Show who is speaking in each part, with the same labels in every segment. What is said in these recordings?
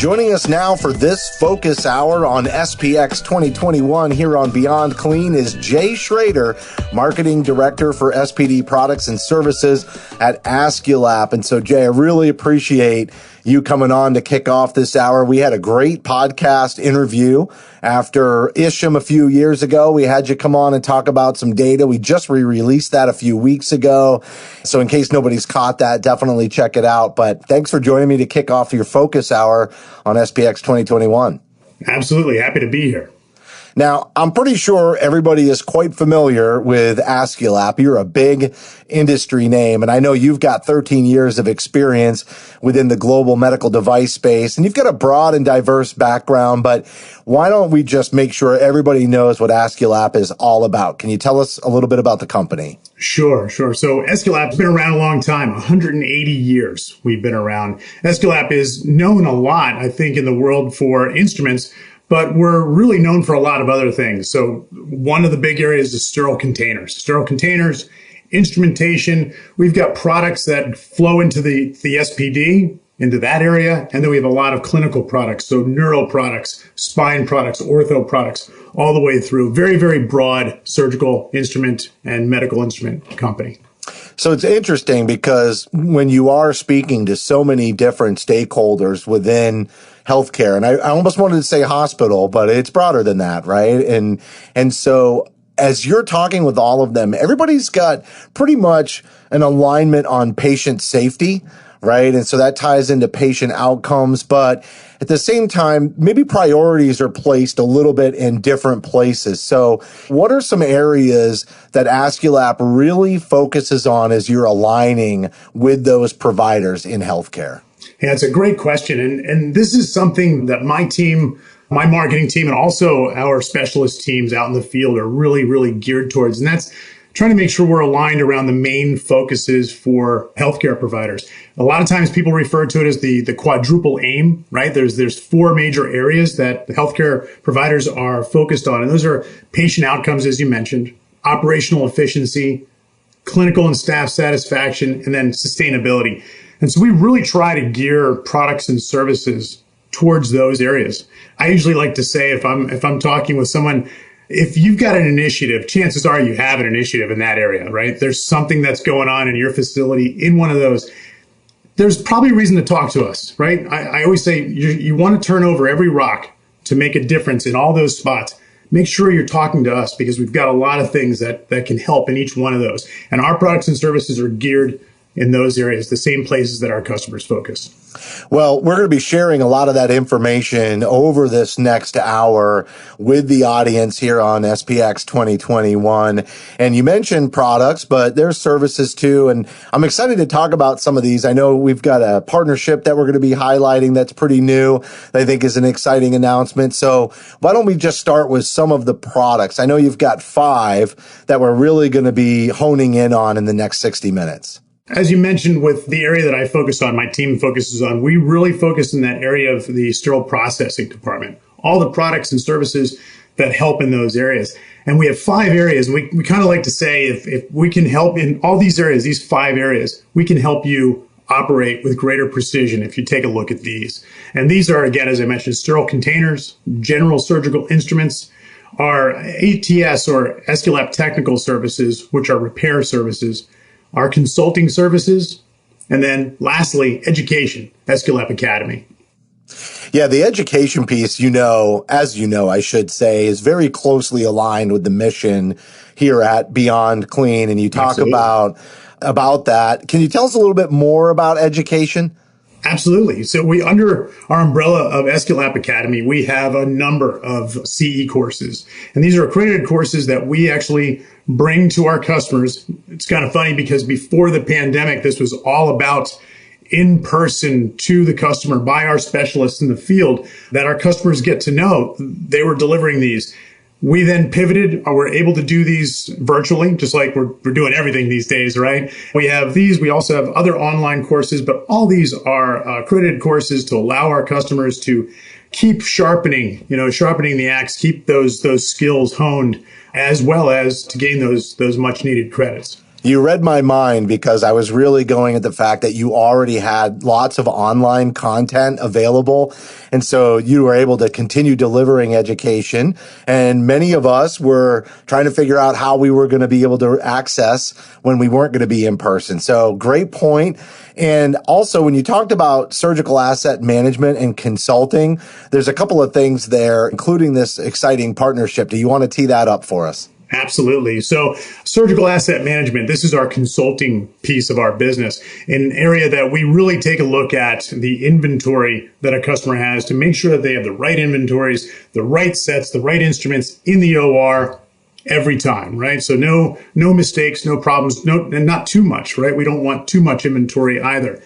Speaker 1: Joining us now for this focus hour on SPX 2021 here on Beyond Clean is Jay Schrader, Marketing Director for SPD Products and Services at Aesculap. And so, Jay, I really appreciate you coming on to kick off this hour. We had a great podcast interview after Isham a few years ago. We had you come on and talk about some data. We just re-released that a few weeks ago. So in case nobody's caught that, definitely check it out. But thanks for joining me to kick off your focus hour on SPX 2021.
Speaker 2: Absolutely. Happy to be here.
Speaker 1: Now, I'm pretty sure everybody is quite familiar with Aesculap. You're a big industry name, and I know you've got 13 years of experience within the global medical device space, and you've got a broad and diverse background, but why don't we just make sure everybody knows what Aesculap is all about? Can you tell us a little bit about the company?
Speaker 2: Sure. So Aesculap's been around a long time, 180 years we've been around. Aesculap is known a lot, I think, in the world for instruments, but we're really known for a lot of other things. So one of the big areas is sterile containers. Sterile containers, instrumentation. We've got products that flow into the SPD, into that area. And then we have a lot of clinical products. So neuro products, spine products, ortho products, all the way through. Very, very broad surgical instrument and medical instrument company.
Speaker 1: So it's interesting because when you are speaking to so many different stakeholders within healthcare, and I almost wanted to say hospital, but it's broader than that, right? And so as you're talking with all of them, everybody's got pretty much an alignment on patient safety, right? And so that ties into patient outcomes, but at the same time, maybe priorities are placed a little bit in different places. So what are some areas that Aesculap really focuses on as you're aligning with those providers in healthcare?
Speaker 2: Yeah, it's a great question. And this is something that my team, my marketing team, and also our specialist teams out in the field are really, really geared towards. And that's trying to make sure we're aligned around the main focuses for healthcare providers. A lot of times people refer to it as the quadruple aim, right? There's four major areas that the healthcare providers are focused on. And those are patient outcomes, as you mentioned, operational efficiency, clinical and staff satisfaction, and then sustainability. And so we really try to gear products and services towards those areas. I usually like to say if I'm talking with someone, if you've got an initiative, chances are you have an initiative in that area, right? There's something that's going on in your facility in one of those. There's probably a reason to talk to us, right? I always say you want to turn over every rock to make a difference in all those spots. Make sure you're talking to us because we've got a lot of things that can help in each one of those. And our products and services are geared in those areas, the same places that our customers focus.
Speaker 1: Well, we're going to be sharing a lot of that information over this next hour with the audience here on SPX 2021. And you mentioned products, but there's services too. And I'm excited to talk about some of these. I know we've got a partnership that we're going to be highlighting that's pretty new, that I think is an exciting announcement. So why don't we just start with some of the products? I know you've got 5 that we're really going to be honing in on in the next 60 minutes.
Speaker 2: As you mentioned, with the area that I focus on, my team focuses on, we really focus in that area of the sterile processing department, all the products and services that help in those areas. And we have 5 areas. We kind of like to say if we can help in all these areas, these 5 areas, we can help you operate with greater precision if you take a look at these. And these are, again, as I mentioned, sterile containers, general surgical instruments, our ATS or Aesculap technical services, which are repair services, our consulting services, and then lastly, education, Aesculap Academy.
Speaker 1: Yeah, the education piece, as you know, I should say, is very closely aligned with the mission here at Beyond Clean. And you talk about that. Can you tell us a little bit more about education?
Speaker 2: Absolutely. So under our umbrella of Aesculap Academy, we have a number of CE courses. And these are accredited courses that we actually bring to our customers. It's kind of funny because before the pandemic, this was all about in person to the customer by our specialists in the field that our customers get to know. They were delivering these. We then pivoted, or we're able to do these virtually, just like we're doing everything these days, right? We have these. We also have other online courses, but all these are accredited courses to allow our customers to keep sharpening the axe, keep those skills honed, as well as to gain those much needed credits.
Speaker 1: You read my mind because I was really going at the fact that you already had lots of online content available. And so you were able to continue delivering education. And many of us were trying to figure out how we were going to be able to access when we weren't going to be in person. So great point. And also when you talked about surgical asset management and consulting, there's a couple of things there, including this exciting partnership. Do you want to tee that up for us?
Speaker 2: Absolutely. So surgical asset management, this is our consulting piece of our business, an area that we really take a look at the inventory that a customer has to make sure that they have the right inventories, the right sets, the right instruments in the OR every time, right? So no mistakes, no problems, and not too much, right? We don't want too much inventory either.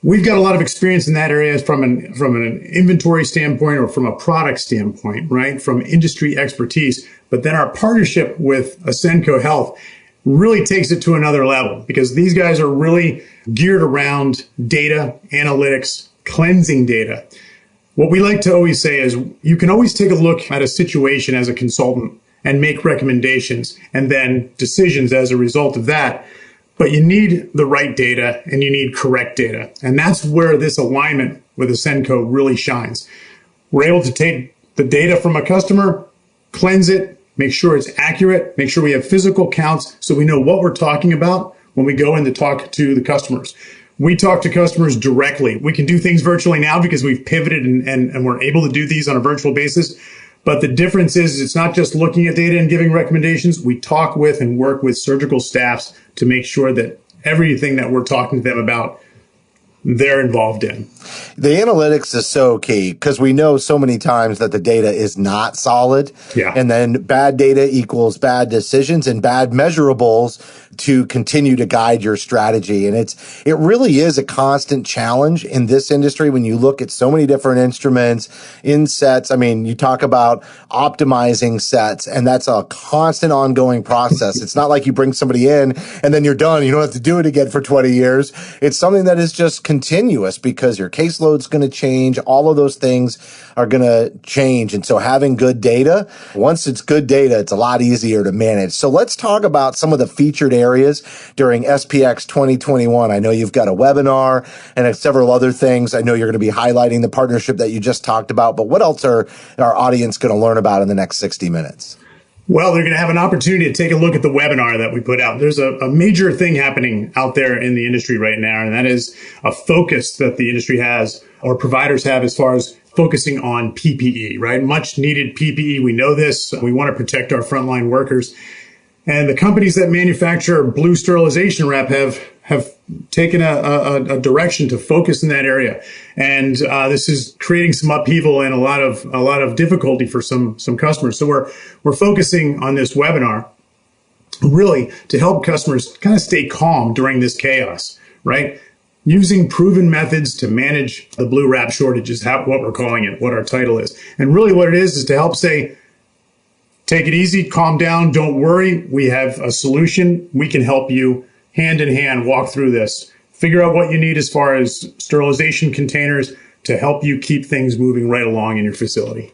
Speaker 2: We've got a lot of experience in that area from an inventory standpoint or from a product standpoint, right? From industry expertise. But then our partnership with Aesculap Health really takes it to another level because these guys are really geared around data, analytics, cleansing data. What we like to always say is you can always take a look at a situation as a consultant and make recommendations and then decisions as a result of that. But you need the right data and you need correct data. And that's where this alignment with Aesculap really shines. We're able to take the data from a customer, cleanse it, make sure it's accurate, make sure we have physical counts so we know what we're talking about when we go in to talk to the customers. We talk to customers directly. We can do things virtually now because we've pivoted and we're able to do these on a virtual basis. But the difference is it's not just looking at data and giving recommendations. We talk with and work with surgical staffs to make sure that everything that we're talking to them about, they're involved in.
Speaker 1: The analytics is so key because we know so many times that the data is not solid.
Speaker 2: Yeah.
Speaker 1: And then bad data equals bad decisions and bad measurables to continue to guide your strategy. And it really is a constant challenge in this industry when you look at so many different instruments in sets. I mean, you talk about optimizing sets, and that's a constant ongoing process. It's not like you bring somebody in and then you're done. You don't have to do it again for 20 years. It's something that is just continuous because your caseload's going to change. All of those things are going to change. And so having good data, once it's good data, it's a lot easier to manage. So let's talk about some of the featured areas during SPX 2021. I know you've got a webinar and several other things. I know you're going to be highlighting the partnership that you just talked about, but what else are our audience going to learn about in the next 60 minutes?
Speaker 2: Well, they're going to have an opportunity to take a look at the webinar that we put out. There's a major thing happening out there in the industry right now, and that is a focus that the industry has or providers have as far as focusing on PPE, right? Much needed PPE. We know this. We want to protect our frontline workers. And the companies that manufacture blue sterilization wrap have taken a direction to focus in that area. And this is creating some upheaval and a lot of difficulty for some customers. So we're focusing on this webinar really to help customers kind of stay calm during this chaos, right? Using proven methods to manage the blue wrap shortage is what we're calling it, what our title is. And really what it is to help say, take it easy, calm down, don't worry. We have a solution. We can help you hand in hand walk through this. Figure out what you need as far as sterilization containers to help you keep things moving right along in your facility.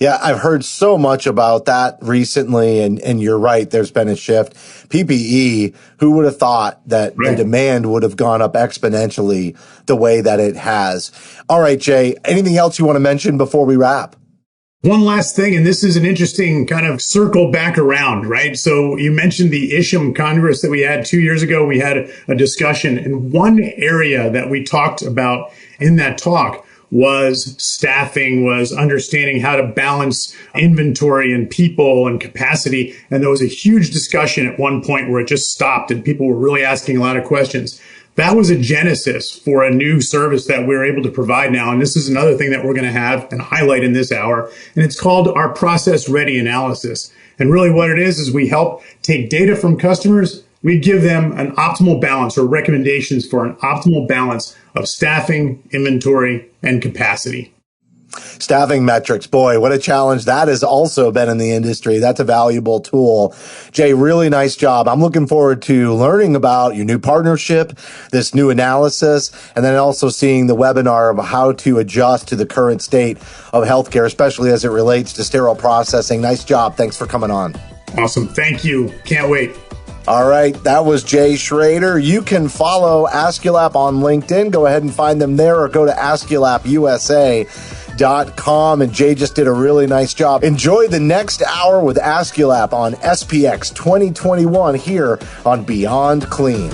Speaker 1: Yeah, I've heard so much about that recently, and you're right, there's been a shift. PPE, who would have thought that the demand would have gone up exponentially the way that it has? All right, Jay, anything else you want to mention before we wrap?
Speaker 2: One last thing, and this is an interesting kind of circle back around, right? So you mentioned the ISHM Congress that we had 2 years ago. We had a discussion, and one area that we talked about in that talk was staffing, was understanding how to balance inventory and people and capacity. And there was a huge discussion at one point where it just stopped and people were really asking a lot of questions. That was a genesis for a new service that we're able to provide now. And this is another thing that we're going to have and highlight in this hour. And it's called our process ready analysis. And really what it is we help take data from customers. We give them an optimal balance or recommendations for an optimal balance of staffing, inventory, and capacity.
Speaker 1: Staffing metrics, boy, what a challenge that has also been in the industry. That's a valuable tool. Jay, really nice job. I'm looking forward to learning about your new partnership, this new analysis, and then also seeing the webinar of how to adjust to the current state of healthcare, especially as it relates to sterile processing. Nice job. Thanks for coming on.
Speaker 2: Awesome. Thank you. Can't wait.
Speaker 1: All right, that was Jay Schrader. You can follow Aesculap on LinkedIn. Go ahead and find them there, or go to aesculapusa.com. And Jay just did a really nice job. Enjoy the next hour with Aesculap on SPX 2021 here on Beyond Clean.